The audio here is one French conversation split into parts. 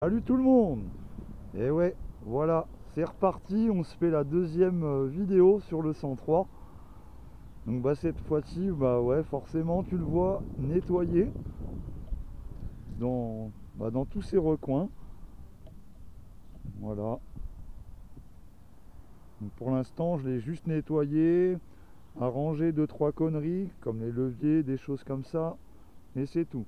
Salut tout le monde. Et ouais, voilà, c'est reparti, on se fait la deuxième vidéo sur le 103. Donc bah cette fois-ci, bah ouais, forcément tu le vois nettoyé dans tous ces recoins. Voilà. Donc pour l'instant, je l'ai juste nettoyé, arrangé deux trois conneries comme les leviers, des choses comme ça, et c'est tout.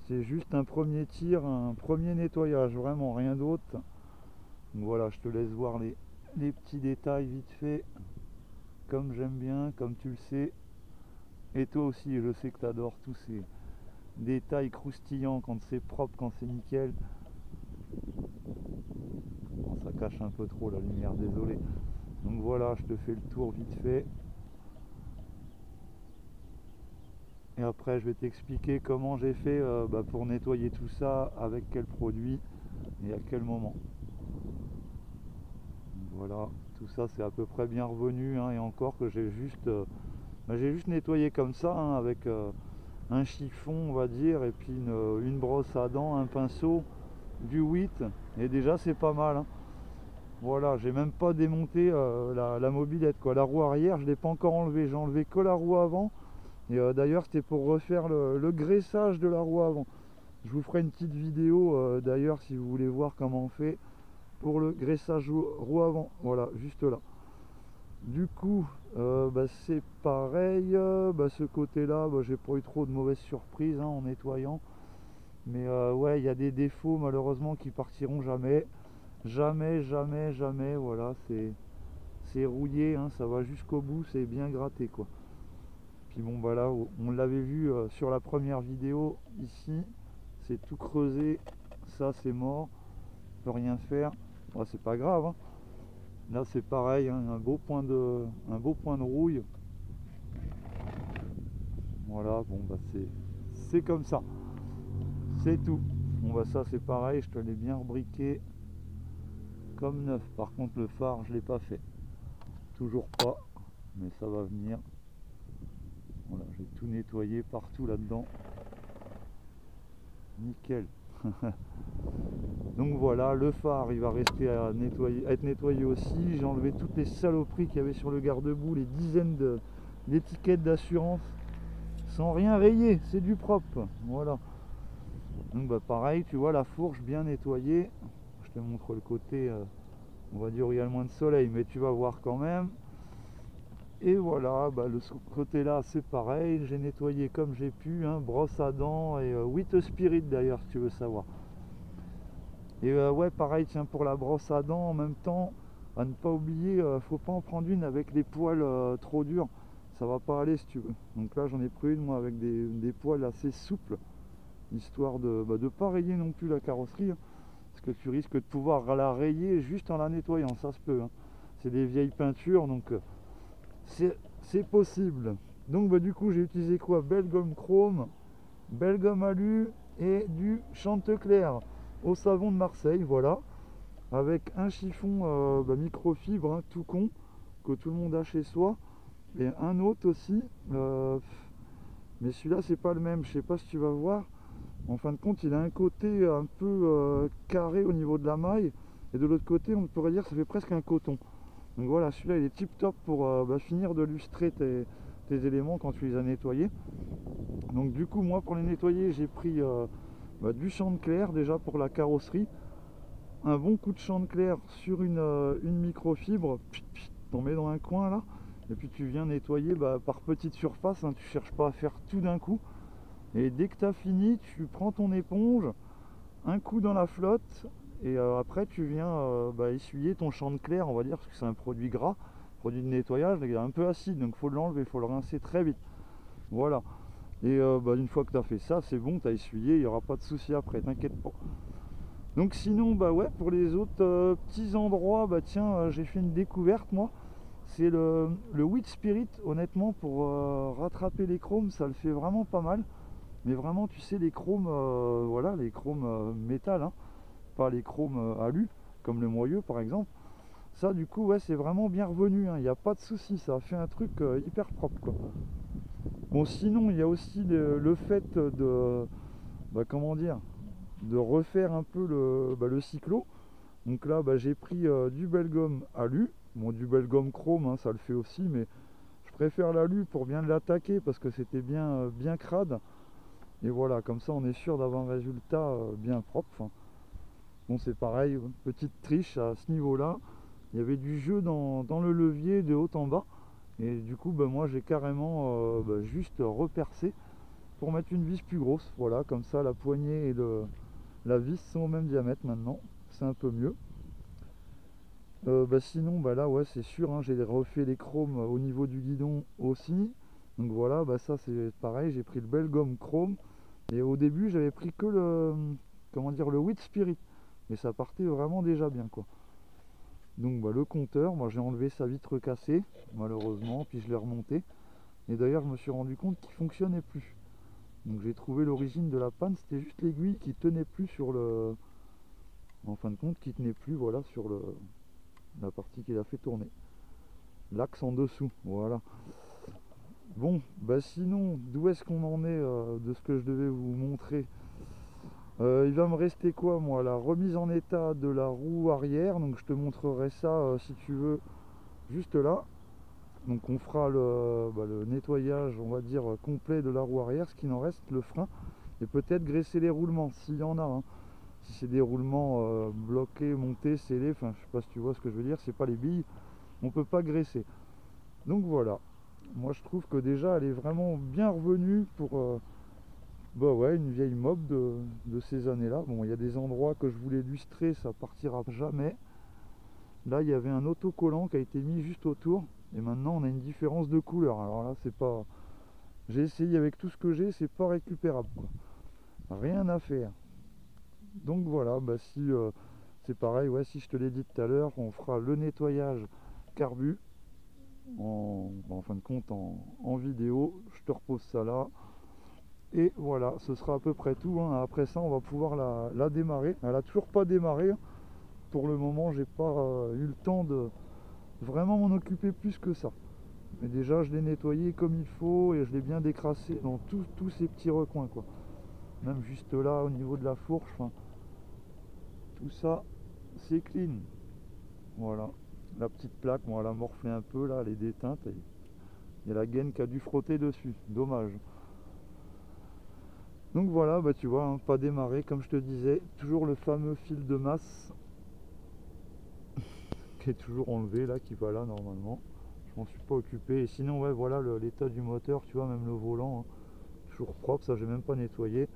C'est juste un premier tir, un premier nettoyage, vraiment rien d'autre. Donc voilà, je te laisse voir les petits détails vite fait, comme j'aime bien, comme tu le sais. Et toi aussi, je sais que tu adores tous ces détails croustillants quand c'est propre, quand c'est nickel. Bon, ça cache un peu trop la lumière, désolé. Donc voilà, je te fais le tour vite fait. Et après, je vais t'expliquer comment j'ai fait pour nettoyer tout ça, avec quel produit et à quel moment. Donc voilà, tout ça c'est à peu près bien revenu, hein, et encore que j'ai juste nettoyé comme ça, hein, avec un chiffon on va dire, et puis une brosse à dents, un pinceau, du 8, et déjà c'est pas mal, hein. Voilà, j'ai même pas démonté la mobilette quoi. La roue arrière je l'ai pas encore enlevée, j'ai enlevé que la roue avant, et d'ailleurs c'était pour refaire le graissage de la roue avant. Je vous ferai une petite vidéo d'ailleurs si vous voulez voir comment on fait pour le graissage roue avant, voilà, juste là. Du coup, c'est pareil, ce côté-là, j'ai pas eu trop de mauvaises surprises, hein, en nettoyant. Mais ouais, il y a des défauts malheureusement qui partiront jamais. Jamais, jamais, jamais, voilà, c'est rouillé, hein, ça va jusqu'au bout, c'est bien gratté quoi. Puis bon bah là, on l'avait vu sur la première vidéo, ici, c'est tout creusé, ça c'est mort, on peut rien faire. Bon, c'est pas grave, hein. Là c'est pareil, hein, un beau point de rouille. Voilà, bon bah c'est comme ça, c'est tout. Bon bah ça c'est pareil, je te l'ai bien rebriqué comme neuf. Par contre le phare je l'ai pas fait, toujours pas, mais ça va venir. Voilà, j'ai tout nettoyé partout là-dedans, nickel. Donc voilà, le phare il va rester à être nettoyé aussi. J'ai enlevé toutes les saloperies qu'il y avait sur le garde-boue, les dizaines d'étiquettes d'assurance, sans rien rayer, c'est du propre. Voilà. Donc bah pareil, tu vois la fourche bien nettoyée. Je te montre le côté, on va dire où il y a le moins de soleil, mais tu vas voir quand même. Et voilà, le côté là c'est pareil, j'ai nettoyé comme j'ai pu, hein, brosse à dents et 8 Spirit d'ailleurs si tu veux savoir. Et ouais pareil, tiens, pour la brosse à dents en même temps, à ne pas oublier, faut pas en prendre une avec les poils trop durs, ça va pas aller si tu veux. Donc là j'en ai pris une moi avec des poils assez souples, histoire de pas rayer non plus la carrosserie, hein, parce que tu risques de pouvoir la rayer juste en la nettoyant, ça se peut, hein. C'est des vieilles peintures, donc c'est possible. Donc du coup j'ai utilisé quoi? Belle gomme chrome, belle gomme alu et du Chantecler au savon de Marseille, voilà, avec un chiffon microfibre, hein, tout con, que tout le monde a chez soi, et un autre aussi, mais celui-là c'est pas le même, je sais pas si tu vas voir. En fin de compte il a un côté un peu carré au niveau de la maille, et de l'autre côté on pourrait dire que ça fait presque un coton. Donc voilà, celui-là il est tip top pour finir de lustrer tes éléments quand tu les as nettoyés. Donc du coup moi pour les nettoyer j'ai pris du Chantecler déjà pour la carrosserie, un bon coup de Chantecler sur une microfibre, t'en mets dans un coin là, et puis tu viens nettoyer par petite surface, hein, tu cherches pas à faire tout d'un coup, et dès que tu as fini tu prends ton éponge, un coup dans la flotte, et après tu viens essuyer ton Chantecler, on va dire, parce que c'est un produit gras, produit de nettoyage, il est un peu acide, donc il faut l'enlever, il faut le rincer très vite. Voilà. Et une fois que tu as fait ça, c'est bon, tu as essuyé, il n'y aura pas de souci après, t'inquiète pas. Donc sinon, ouais, pour les autres petits endroits, tiens, j'ai fait une découverte moi. C'est le Wheat Spirit, honnêtement, pour rattraper les chromes, ça le fait vraiment pas mal. Mais vraiment, tu sais, les chromes, voilà, les chromes métal, hein, pas les chromes alu, comme le moyeu par exemple. Ça, du coup, ouais, c'est vraiment bien revenu, hein, il n'y a pas de souci, ça a fait un truc hyper propre, quoi. Bon, sinon, il y a aussi le fait de, comment dire, de refaire un peu le cyclo. Donc là j'ai pris du Belgum alu, bon du Belgum chrome hein, ça le fait aussi, mais je préfère l'alu pour bien l'attaquer parce que c'était bien crade. Et voilà, comme ça on est sûr d'avoir un résultat bien propre. Enfin, bon c'est pareil, petite triche à ce niveau là, il y avait du jeu dans le levier de haut en bas. Et du coup moi j'ai carrément juste repercé pour mettre une vis plus grosse. Voilà, comme ça la poignée et la vis sont au même diamètre maintenant, c'est un peu mieux. Sinon là ouais c'est sûr hein, j'ai refait les chromes au niveau du guidon aussi. Donc voilà, ça c'est pareil, j'ai pris le Belgum chrome. Et au début j'avais pris que le Wheat Spirit. Et ça partait vraiment déjà bien quoi. Donc le compteur, moi j'ai enlevé sa vitre cassée, malheureusement, puis je l'ai remonté. Et d'ailleurs je me suis rendu compte qu'il fonctionnait plus. Donc j'ai trouvé l'origine de la panne, c'était juste l'aiguille qui tenait plus sur le. En fin de compte, qui tenait plus voilà sur la partie qui l'a fait tourner. L'axe en dessous, voilà. Bon, sinon, d'où est-ce qu'on en est de ce que je devais vous montrer? Il va me rester quoi moi? La remise en état de la roue arrière, donc je te montrerai ça si tu veux juste là. Donc on fera le nettoyage on va dire complet de la roue arrière, ce qu'il en reste, le frein, et peut-être graisser les roulements s'il y en a hein. Si c'est des roulements bloqués, montés, scellés, enfin je sais pas si tu vois ce que je veux dire, c'est pas les billes, on peut pas graisser. Donc voilà, moi je trouve que déjà elle est vraiment bien revenue pour ouais, une vieille mob de ces années là. Bon, il y a des endroits que je voulais lustrer, ça partira jamais. Là il y avait un autocollant qui a été mis juste autour, et maintenant on a une différence de couleur. Alors là c'est pas, j'ai essayé avec tout ce que j'ai, c'est pas récupérable quoi, rien à faire. Donc voilà, si c'est pareil, ouais, si je te l'ai dit tout à l'heure, on fera le nettoyage carbu en fin de compte en vidéo. Je te repose ça là. Et voilà, ce sera à peu près tout hein. Après ça on va pouvoir la démarrer. Elle a toujours pas démarré hein. Pour le moment j'ai pas eu le temps de vraiment m'en occuper plus que ça. Mais déjà je l'ai nettoyé comme il faut et je l'ai bien décrassé dans tous ces petits recoins quoi. Même juste là au niveau de la fourche, enfin, tout ça c'est clean. Voilà, la petite plaque, moi elle a morflé un peu là, elle est déteinte. Il y a la gaine qui a dû frotter dessus, dommage. Donc voilà, tu vois, hein, pas démarré comme je te disais, toujours le fameux fil de masse qui est toujours enlevé là, qui va là normalement. Je m'en suis pas occupé. Et sinon ouais voilà l'état du moteur, tu vois, même le volant, hein, toujours propre, ça j'ai même pas nettoyé.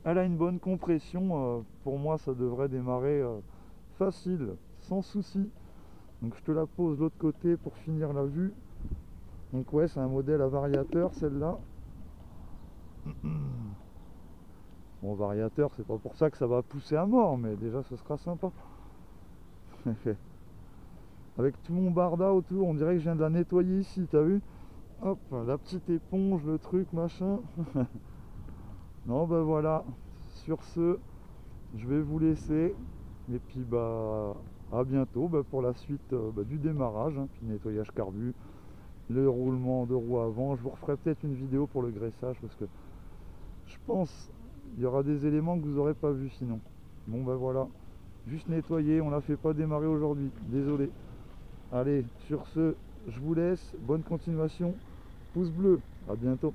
Elle a une bonne compression, pour moi ça devrait démarrer facile, sans souci. Donc je te la pose de l'autre côté pour finir la vue. Donc ouais c'est un modèle à variateur celle-là. Bon variateur c'est pas pour ça que ça va pousser à mort, mais déjà ce sera sympa. Avec tout mon barda autour, on dirait que je viens de la nettoyer ici, t'as vu? Hop, la petite éponge, le truc, machin. Non voilà, sur ce, je vais vous laisser. Et puis à bientôt pour la suite du démarrage, hein, puis nettoyage carbu, le roulement de roue avant. Je vous referai peut-être une vidéo pour le graissage parce que je pense il y aura des éléments que vous n'aurez pas vu sinon. Bon voilà, juste nettoyer, on la fait pas démarrer aujourd'hui, désolé. Allez, sur ce, je vous laisse, bonne continuation, pouce bleu, à bientôt.